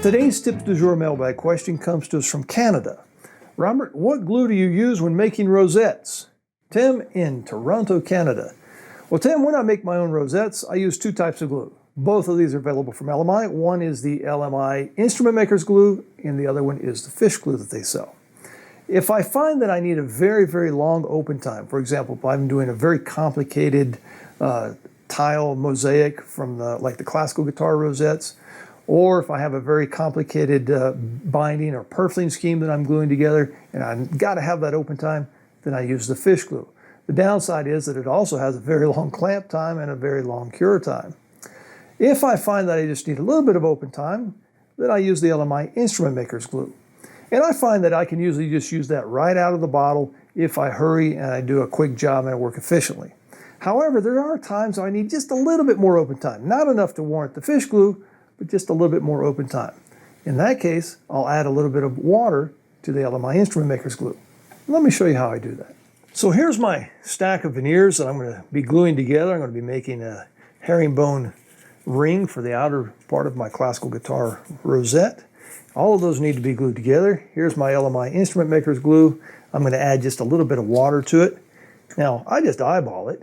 Today's Tips du Jour mailbag question comes to us from Canada. Robert, what glue do you use when making rosettes? Tim in Toronto, Canada. Well, Tim, when I make my own rosettes, I use two types of glue. Both of these are available from LMI. One is the LMI Instrument Maker's glue, and the other one is the fish glue that they sell. If I find that I need a very, very long open time, for example, if I'm doing a very complicated tile mosaic from like the classical guitar rosettes, or if I have a very complicated binding or purfling scheme that I'm gluing together and I've got to have that open time, then I use the fish glue. The downside is that it also has a very long clamp time and a very long cure time. If I find that I just need a little bit of open time, then I use the LMI Instrument Maker's glue. And I find that I can usually just use that right out of the bottle if I hurry and I do a quick job and I work efficiently. However, there are times I need just a little bit more open time. Not enough to warrant the fish glue, but just a little bit more open time. In that case, I'll add a little bit of water to the LMI Instrument Maker's glue. Let me show you how I do that. So here's my stack of veneers that I'm going to be gluing together. I'm going to be making a herringbone ring for the outer part of my classical guitar rosette. All of those need to be glued together. Here's my LMI Instrument Maker's glue. I'm going to add just a little bit of water to it. Now, I just eyeball it.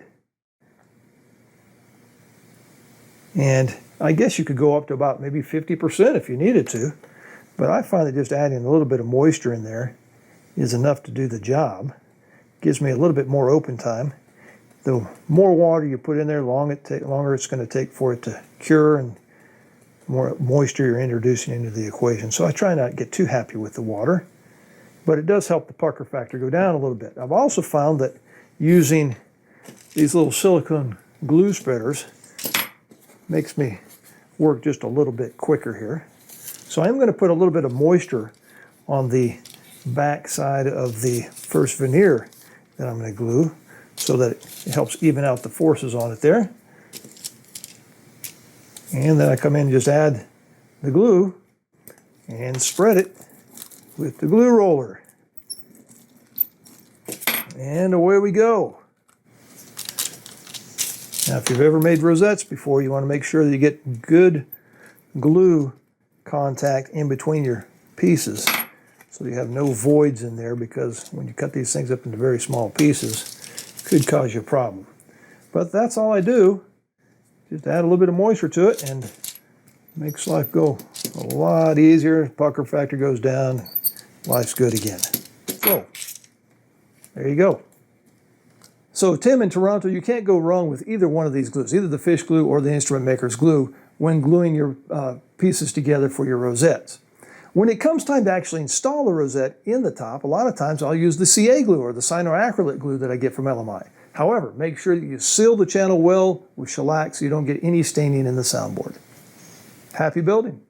And I guess you could go up to about maybe 50% if you needed to. But I find that just adding a little bit of moisture in there is enough to do the job. Gives me a little bit more open time. The more water you put in there, the longer it's going to take for it to cure, and the more moisture you're introducing into the equation. So I try not to get too happy with the water, but it does help the pucker factor go down a little bit. I've also found that using these little silicone glue spreaders makes me work just a little bit quicker here. So I'm going to put a little bit of moisture on the back side of the first veneer that I'm going to glue so that it helps even out the forces on it there. And then I come in and just add the glue and spread it with the glue roller. And away we go. Now, if you've ever made rosettes before, you want to make sure that you get good glue contact in between your pieces so you have no voids in there, because when you cut these things up into very small pieces, it could cause you a problem. But that's all I do. Just add a little bit of moisture to it and makes life go a lot easier. Pucker factor goes down. Life's good again. So, there you go. So Tim in Toronto, you can't go wrong with either one of these glues, either the fish glue or the Instrument Maker's glue, when gluing your pieces together for your rosettes. When it comes time to actually install the rosette in the top, a lot of times I'll use the CA glue or the cyanoacrylate glue that I get from LMI. However, make sure that you seal the channel well with shellac so you don't get any staining in the soundboard. Happy building!